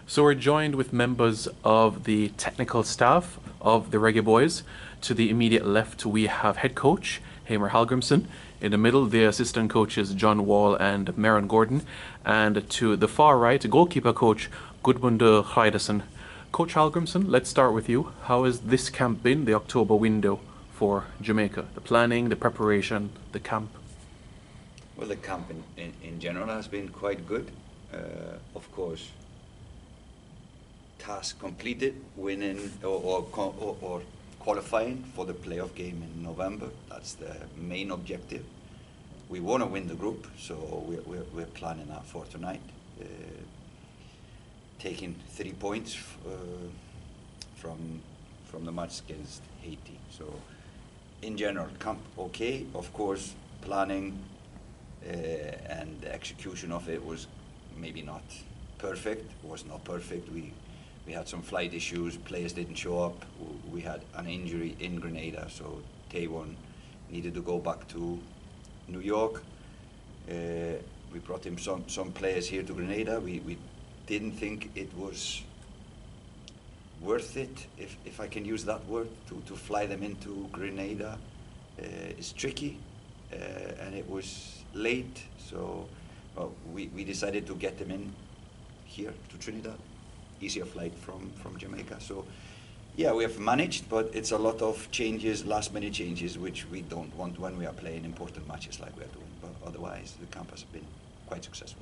So we're joined with members of the technical staff of the Reggae Boyz. To the immediate left, we have head coach Hamer Hallgrimsson. In the middle, the assistant coaches John Wall and Maron Gordon. And to the far right, goalkeeper coach Gudmundur Hreidarsson. Coach Hallgrimsson, let's start with you. How has this camp been, the October window for Jamaica? The planning, the preparation, the camp? Well, the camp in general has been quite good. Of course, task completed, winning or qualifying for the playoff game in November. That's the main objective. We want to win the group, so we're planning that for tonight. Taking 3 points from the match against Haiti. So, in general, camp okay. Of course, planning and the execution of it was maybe not perfect. Was not perfect. We had some flight issues. Players didn't show up. We had an injury in Grenada, so Taywan needed to go back to New York. We brought him some players here to Grenada. We didn't think it was worth it, if I can use that word, to fly them into Grenada. It's tricky, and it was late, so we decided to get them in here to Trinidad. Easier flight from Jamaica. So yeah, we have managed, but it's a lot of changes, last minute changes, which we don't want when we are playing important matches like we are doing. But otherwise, the camp has been quite successful.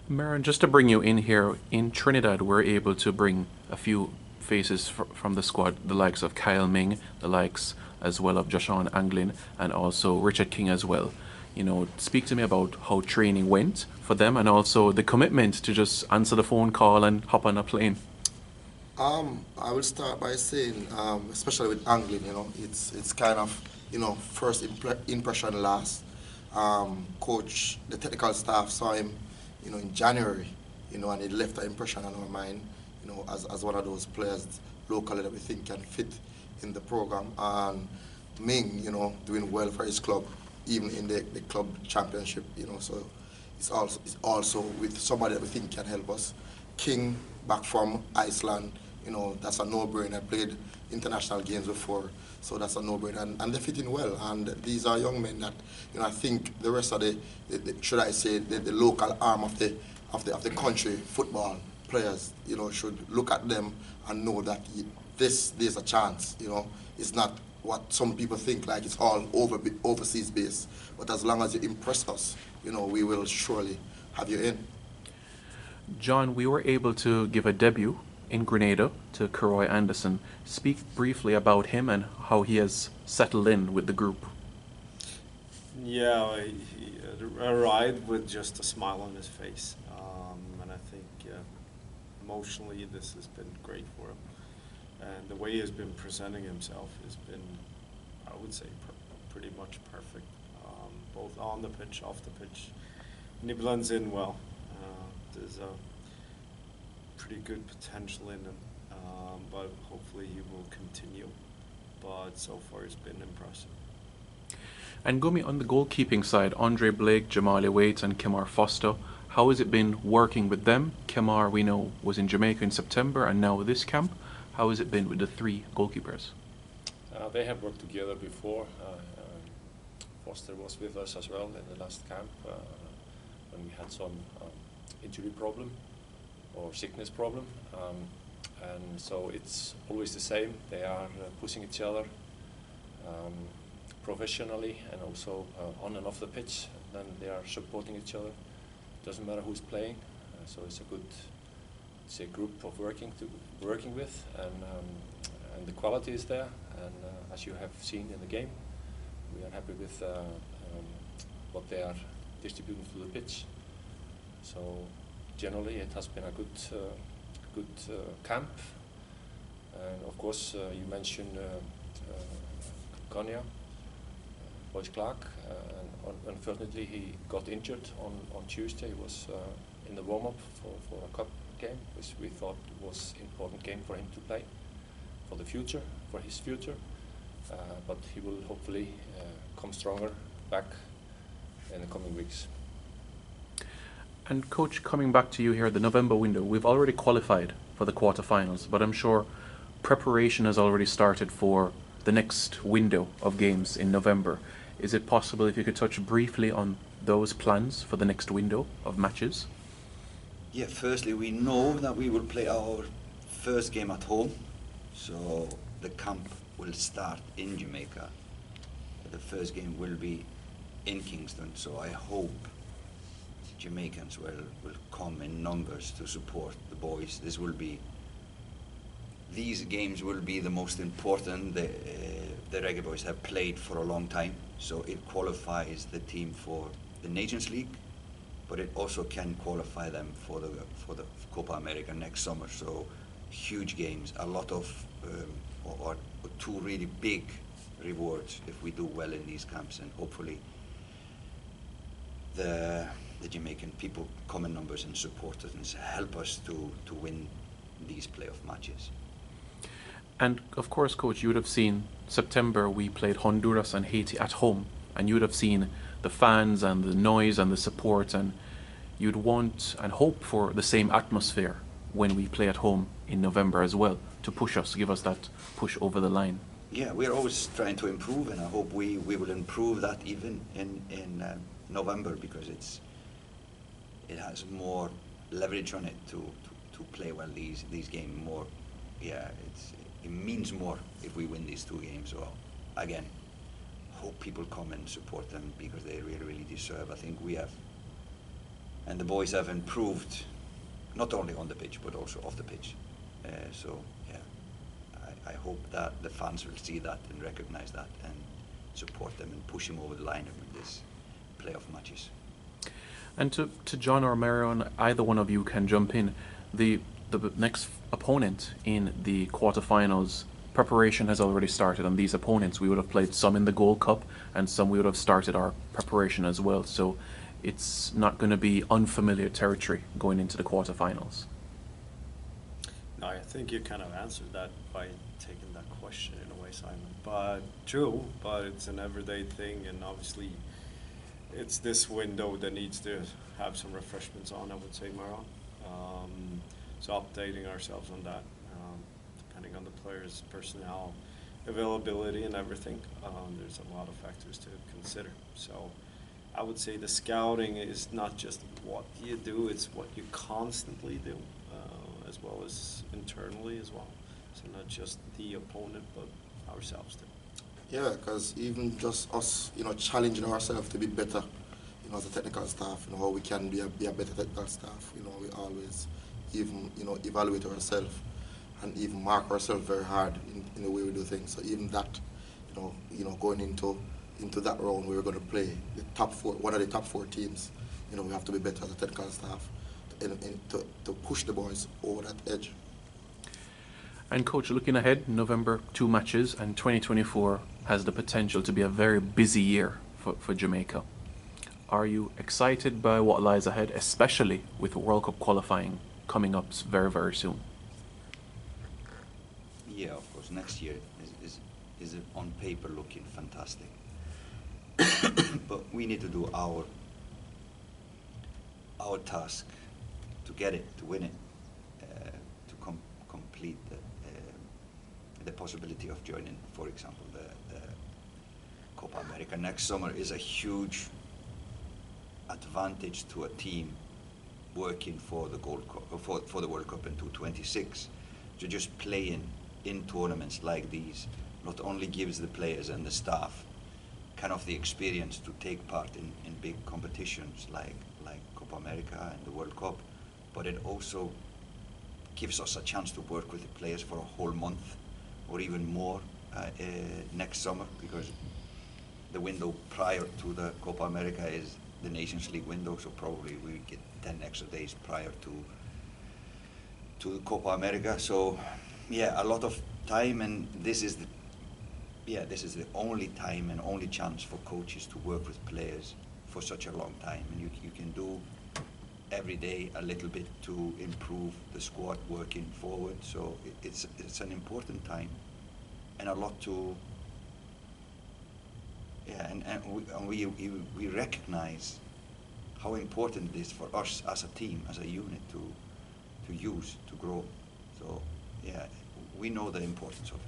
Maron, just to bring you in here, in Trinidad, we're able to bring a few faces from the squad, the likes of Kyle Ming, the likes as well of Joshawn Anglin, and also Richard King as well. You know, speak to me about how training went for them, and also the commitment to just answer the phone call and hop on a plane. I will start by saying, especially with Anglin, it's kind of, first impression last. Coach, the technical staff saw him, in January, and it left an impression on our mind, as one of those players locally that we think can fit in the program. And Ming, doing well for his club, even in the club championship, so it's also with somebody that we think can help us. King, back from Iceland, that's a no-brainer. Played international games before, so that's a no-brainer, and they're fitting well. And these are young men that, I think the rest of the should I say, the local arm of the country, football players, should look at them and know that there's a chance. It's not what some people think, like it's all overseas based. But as long as you impress us, we will surely have you in. John, we were able to give a debut in Grenada to Karoy Anderson. Speak briefly about him and how he has settled in with the group. Yeah, he arrived with just a smile on his face, and I think emotionally this has been great for him. And the way he has been presenting himself has been, I would say, pretty much perfect, both on the pitch, off the pitch. And he blends in well. There's a pretty good potential in him, but hopefully he will continue. But so far it's been impressive. And Gumi, on the goalkeeping side, Andre Blake, Jamali Waite and Kemar Foster, how has it been working with them? Kemar, we know, was in Jamaica in September and now this camp. How has it been with the three goalkeepers? They have worked together before. Foster was with us as well in the last camp when we had some injury problem or sickness problem. And so it's always the same. They are pushing each other professionally and also on and off the pitch. Then they are supporting each other. Doesn't matter who's playing. So it's a good, group of working with, and the quality is there. And as you have seen in the game, we are happy with what they are distributing to the pitch. So generally, it has been a good camp. And of course, you mentioned Konya, Boyce Clark, and unfortunately he got injured on Tuesday. He was in the warm-up for a cup game, which we thought was important game for him to play for the future, for his future. But he will hopefully come stronger back in the coming weeks. And coach, coming back to you here, the November window, we've already qualified for the quarterfinals, but I'm sure preparation has already started for the next window of games in November. Is it possible if you could touch briefly on those plans for the next window of matches? Yeah, firstly, we know that we will play our first game at home, so the camp will start in Jamaica. The first game will be in Kingston, so I hope Jamaicans will come in numbers to support the boys. These games will be the most important. The Reggae Boyz have played for a long time, so it qualifies the team for the Nations League, but it also can qualify them for the Copa America next summer. So huge games, a lot of or two really big rewards if we do well in these camps, and hopefully the Jamaican people come in numbers and support us and help us to win these playoff matches. And of course, coach, you would have seen September we played Honduras and Haiti at home, and you would have seen the fans and the noise and the support, and you'd want and hope for the same atmosphere when we play at home in November as well, to push us, give us that push over the line. Yeah, we're always trying to improve, and I hope we will improve that even in November, because it has more leverage on it to play well these games more. Yeah, it means more if we win these two games. So again, hope people come and support them, because they really deserve. I think we have, and the boys have improved, not only on the pitch but also off the pitch. So yeah, I hope that the fans will see that and recognize that and support them and push them over the line in these playoff matches. And to John or Marion, either one of you can jump in. The next opponent in the quarterfinals, preparation has already started, and these opponents, we would have played some in the Gold Cup and some we would have started our preparation as well. So it's not going to be unfamiliar territory going into the quarterfinals. No, I think you kind of answered that by taking that question in a way, Simon. But true, but it's an everyday thing, and obviously it's this window that needs to have some refreshments on, I would say, Maron. So updating ourselves on that, depending on the players' personnel, availability and everything. There's a lot of factors to consider. So I would say the scouting is not just what you do, it's what you constantly do, as well as internally as well. So not just the opponent, but ourselves too. Yeah, because even just us, challenging ourselves to be better, as a technical staff, how we can be a better technical staff. We always even, evaluate ourselves and even mark ourselves very hard in the way we do things. So even that, going into that round where we're going to play the top four, one of the top four teams, we have to be better as a technical staff to push the boys over that edge. And coach, looking ahead, November 2 matches, and 2024 has the potential to be a very busy year for Jamaica. Are you excited by what lies ahead, especially with World Cup qualifying coming up very, very soon? Yeah, of course, next year is on paper looking fantastic. But we need to do our task to get it, to win it, to complete the possibility of joining, for example, the Copa America next summer is a huge advantage to a team working for the Gold Cup, for the World Cup in 2026. So just playing in tournaments like these not only gives the players and the staff kind of the experience to take part in big competitions like Copa America and the World Cup, but it also gives us a chance to work with the players for a whole month or even more next summer, because the window prior to the Copa America is the Nations League window, so probably we get 10 extra days prior to the Copa America. So yeah, a lot of time, and this is the only time and only chance for coaches to work with players for such a long time, and you can do every day a little bit to improve the squad working forward. So it's an important time and a lot to, yeah, and we recognize how important it is for us as a team, as a unit, to use, to grow. So yeah, we know the importance of it.